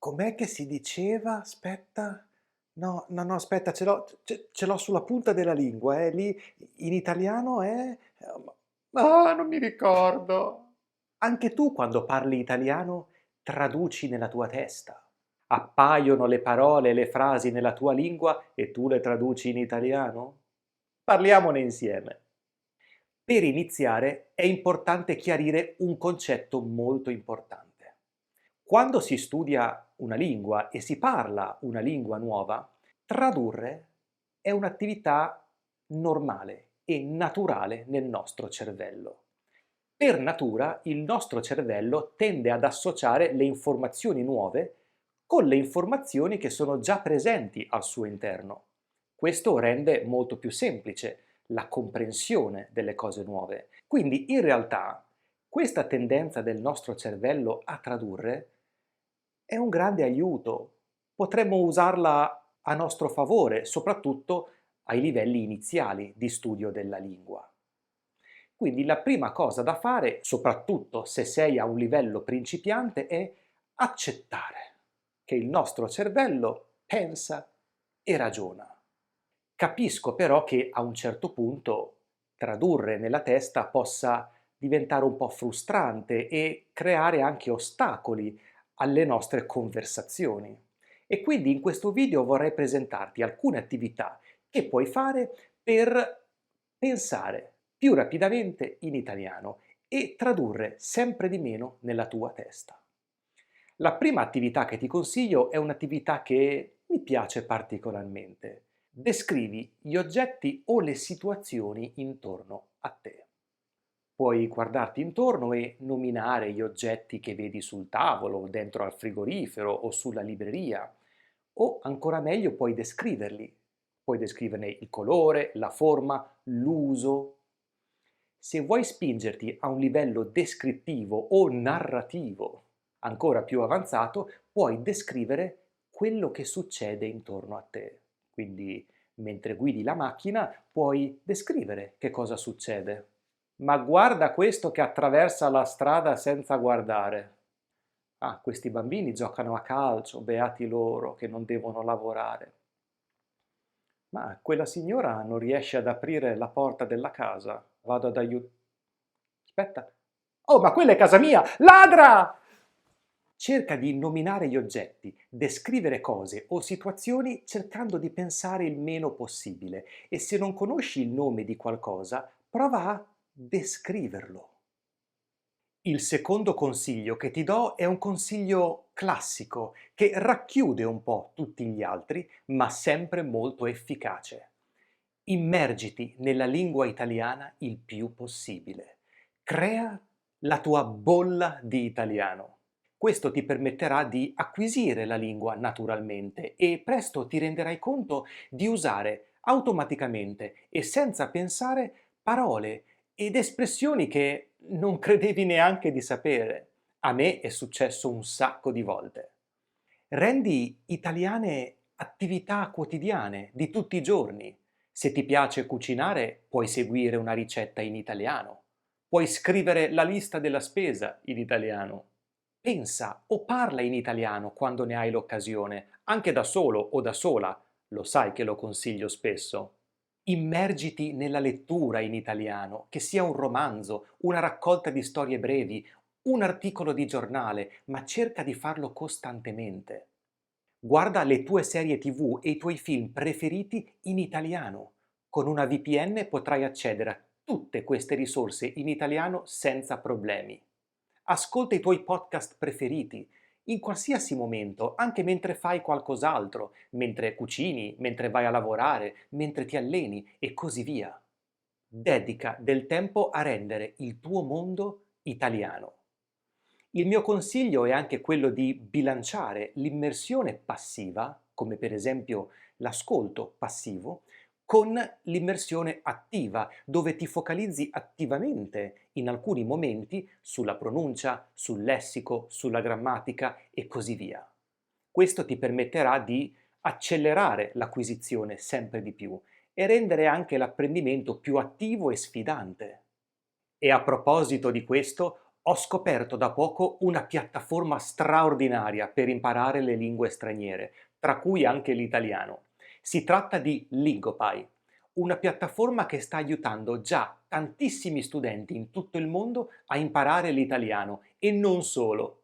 Com'è che si diceva? Aspetta. No, no, no, aspetta, ce l'ho sulla punta della lingua, lì in italiano è non mi ricordo. Anche tu quando parli italiano traduci nella tua testa. Appaiono le parole e le frasi nella tua lingua e tu le traduci in italiano? Parliamone insieme. Per iniziare è importante chiarire un concetto molto importante. Quando si studia una lingua e si parla una lingua nuova, tradurre è un'attività normale e naturale nel nostro cervello. Per natura il nostro cervello tende ad associare le informazioni nuove con le informazioni che sono già presenti al suo interno. Questo rende molto più semplice la comprensione delle cose nuove. Quindi in realtà questa tendenza del nostro cervello a tradurre è un grande aiuto. Potremmo usarla a nostro favore, soprattutto ai livelli iniziali di studio della lingua. Quindi la prima cosa da fare, soprattutto se sei a un livello principiante, è accettare che il nostro cervello pensa e ragiona. Capisco però che a un certo punto tradurre nella testa possa diventare un po' frustrante e creare anche ostacoli alle nostre conversazioni. E quindi in questo video vorrei presentarti alcune attività che puoi fare per pensare più rapidamente in italiano e tradurre sempre di meno nella tua testa. La prima attività che ti consiglio è un'attività che mi piace particolarmente. Descrivi gli oggetti o le situazioni intorno a te. Puoi guardarti intorno e nominare gli oggetti che vedi sul tavolo, dentro al frigorifero o sulla libreria, o ancora meglio puoi descriverli. Puoi descriverne il colore, la forma, l'uso. Se vuoi spingerti a un livello descrittivo o narrativo ancora più avanzato, puoi descrivere quello che succede intorno a te. Quindi, mentre guidi la macchina, puoi descrivere che cosa succede. Ma guarda questo che attraversa la strada senza guardare. Ah, questi bambini giocano a calcio, beati loro che non devono lavorare. Ma quella signora non riesce ad aprire la porta della casa. Vado ad aiutare. Aspetta. Oh, ma quella è casa mia! Ladra! Cerca di nominare gli oggetti, descrivere cose o situazioni cercando di pensare il meno possibile e se non conosci il nome di qualcosa, prova a descriverlo. Il secondo consiglio che ti do è un consiglio classico che racchiude un po' tutti gli altri, ma sempre molto efficace. Immergiti nella lingua italiana il più possibile. Crea la tua bolla di italiano. Questo ti permetterà di acquisire la lingua naturalmente e presto ti renderai conto di usare automaticamente e senza pensare parole ed espressioni che non credevi neanche di sapere. A me è successo un sacco di volte. Rendi italiane attività quotidiane di tutti i giorni. Se ti piace cucinare, puoi seguire una ricetta in italiano. Puoi scrivere la lista della spesa in italiano. Pensa o parla in italiano quando ne hai l'occasione, anche da solo o da sola. Lo sai che lo consiglio spesso. Immergiti nella lettura in italiano, che sia un romanzo, una raccolta di storie brevi, un articolo di giornale, ma cerca di farlo costantemente. Guarda le tue serie TV e i tuoi film preferiti in italiano. Con una VPN potrai accedere a tutte queste risorse in italiano senza problemi. Ascolta i tuoi podcast preferiti in qualsiasi momento, anche mentre fai qualcos'altro, mentre cucini, mentre vai a lavorare, mentre ti alleni e così via. Dedica del tempo a rendere il tuo mondo italiano. Il mio consiglio è anche quello di bilanciare l'immersione passiva, come per esempio l'ascolto passivo, con l'immersione attiva, dove ti focalizzi attivamente in alcuni momenti sulla pronuncia, sul lessico, sulla grammatica e così via. Questo ti permetterà di accelerare l'acquisizione sempre di più e rendere anche l'apprendimento più attivo e sfidante. E a proposito di questo, Ho scoperto da poco una piattaforma straordinaria per imparare le lingue straniere, tra cui anche l'italiano. Si tratta di Lingopie, una piattaforma che sta aiutando già tantissimi studenti in tutto il mondo a imparare l'italiano e non solo.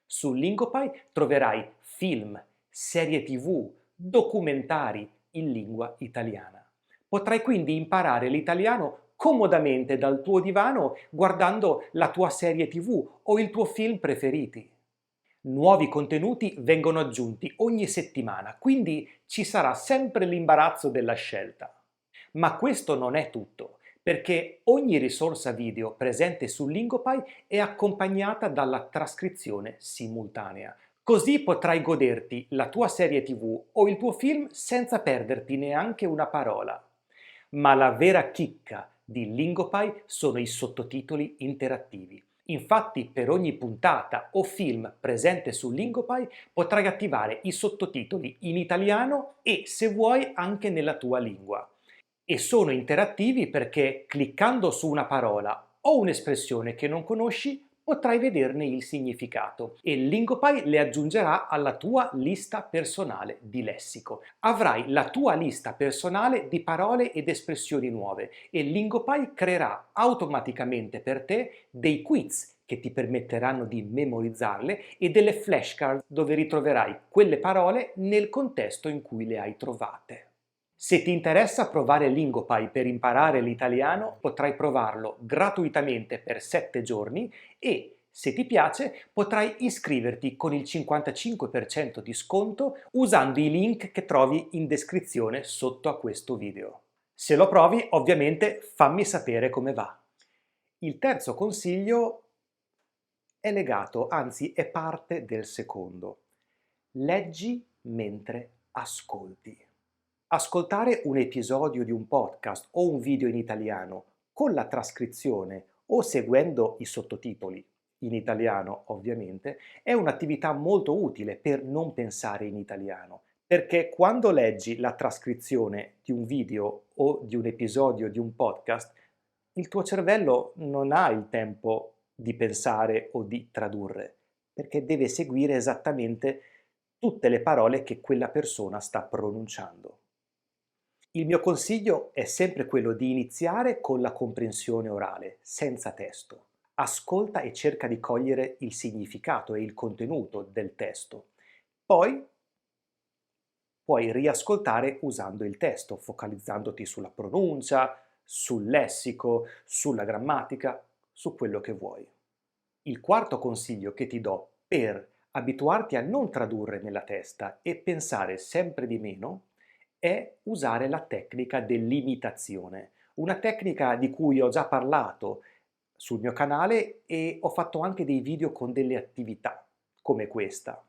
Su Lingopie troverai film, serie TV, documentari in lingua italiana. Potrai quindi imparare l'italiano comodamente dal tuo divano guardando la tua serie TV o il tuo film preferiti. Nuovi contenuti vengono aggiunti ogni settimana, quindi ci sarà sempre l'imbarazzo della scelta. Ma questo non è tutto, perché ogni risorsa video presente su Lingopie è accompagnata dalla trascrizione simultanea. Così potrai goderti la tua serie TV o il tuo film senza perderti neanche una parola. Ma la vera chicca di Lingopie sono i sottotitoli interattivi. Infatti, per ogni puntata o film presente su Lingopie potrai attivare i sottotitoli in italiano e, se vuoi, anche nella tua lingua. E sono interattivi perché cliccando su una parola o un'espressione che non conosci potrai vederne il significato e Lingopie le aggiungerà alla tua lista personale di lessico. Avrai la tua lista personale di parole ed espressioni nuove e Lingopie creerà automaticamente per te dei quiz che ti permetteranno di memorizzarle e delle flashcard dove ritroverai quelle parole nel contesto in cui le hai trovate. Se ti interessa provare Lingopie per imparare l'italiano, potrai provarlo gratuitamente per 7 giorni e, se ti piace, potrai iscriverti con il 55% di sconto usando i link che trovi in descrizione sotto a questo video. Se lo provi, ovviamente fammi sapere come va. Il terzo consiglio è legato, anzi è parte del secondo. Leggi mentre ascolti. Ascoltare un episodio di un podcast o un video in italiano con la trascrizione o seguendo i sottotitoli, in italiano ovviamente, è un'attività molto utile per non pensare in italiano, perché quando leggi la trascrizione di un video o di un episodio di un podcast, il tuo cervello non ha il tempo di pensare o di tradurre, perché deve seguire esattamente tutte le parole che quella persona sta pronunciando. Il mio consiglio è sempre quello di iniziare con la comprensione orale, senza testo. Ascolta e cerca di cogliere il significato e il contenuto del testo. Poi puoi riascoltare usando il testo, focalizzandoti sulla pronuncia, sul lessico, sulla grammatica, su quello che vuoi. Il quarto consiglio che ti do per abituarti a non tradurre nella testa e pensare sempre di meno è usare la tecnica dell'imitazione, una tecnica di cui ho già parlato sul mio canale e ho fatto anche dei video con delle attività come questa.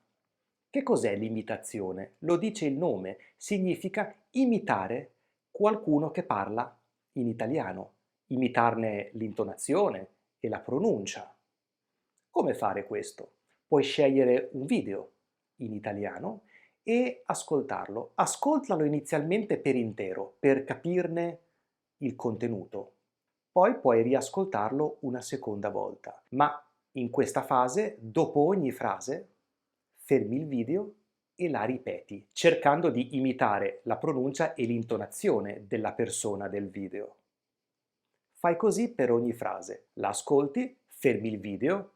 Che cos'è l'imitazione? Lo dice il nome, significa imitare qualcuno che parla in italiano, imitarne l'intonazione e la pronuncia. Come fare questo? Puoi scegliere un video in italiano e ascoltarlo. Ascoltalo inizialmente per intero, per capirne il contenuto. Poi puoi riascoltarlo una seconda volta. Ma in questa fase, dopo ogni frase, fermi il video e la ripeti, cercando di imitare la pronuncia e l'intonazione della persona del video. Fai così per ogni frase. La ascolti, fermi il video,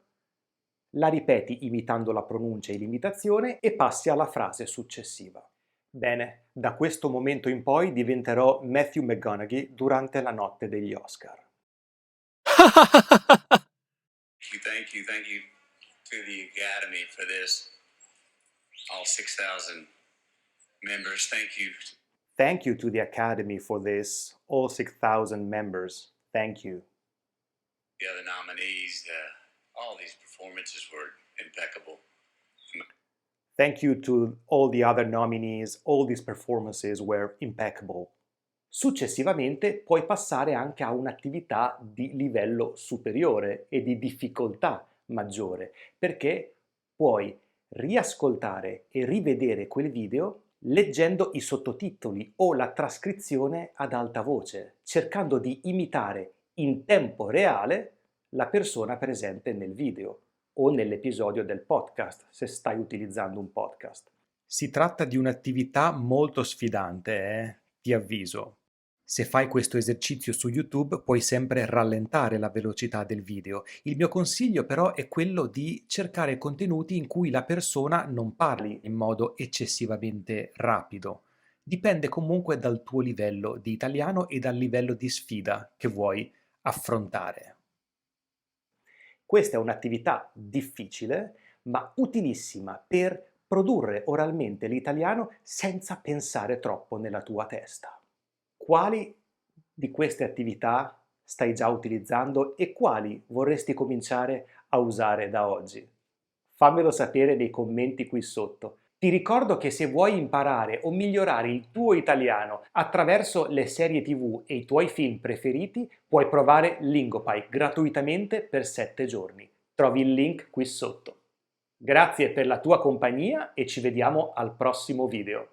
la ripeti imitando la pronuncia e l'imitazione e passi alla frase successiva. Bene, da questo momento in poi diventerò Matthew McConaughey durante la notte degli Oscar. Thank you to the Academy for this. All 6,000 members, thank you. Thank you to the Academy for this, all 6,000 members. Thank you. The other nominees, all these performances were impeccable. Thank you to all the other nominees. All these performances were impeccable. Successivamente puoi passare anche a un'attività di livello superiore e di difficoltà maggiore, perché puoi riascoltare e rivedere quel video leggendo i sottotitoli o la trascrizione ad alta voce, cercando di imitare in tempo reale la persona presente nel video o nell'episodio del podcast, se stai utilizzando un podcast. Si tratta di un'attività molto sfidante, ti avviso. Se fai questo esercizio su YouTube puoi sempre rallentare la velocità del video. Il mio consiglio però è quello di cercare contenuti in cui la persona non parli in modo eccessivamente rapido. Dipende comunque dal tuo livello di italiano e dal livello di sfida che vuoi affrontare. Questa è un'attività difficile, ma utilissima per produrre oralmente l'italiano senza pensare troppo nella tua testa. Quali di queste attività stai già utilizzando e quali vorresti cominciare a usare da oggi? Fammelo sapere nei commenti qui sotto. Ti ricordo che se vuoi imparare o migliorare il tuo italiano attraverso le serie TV e i tuoi film preferiti, puoi provare Lingopie gratuitamente per 7 giorni. Trovi il link qui sotto. Grazie per la tua compagnia e ci vediamo al prossimo video.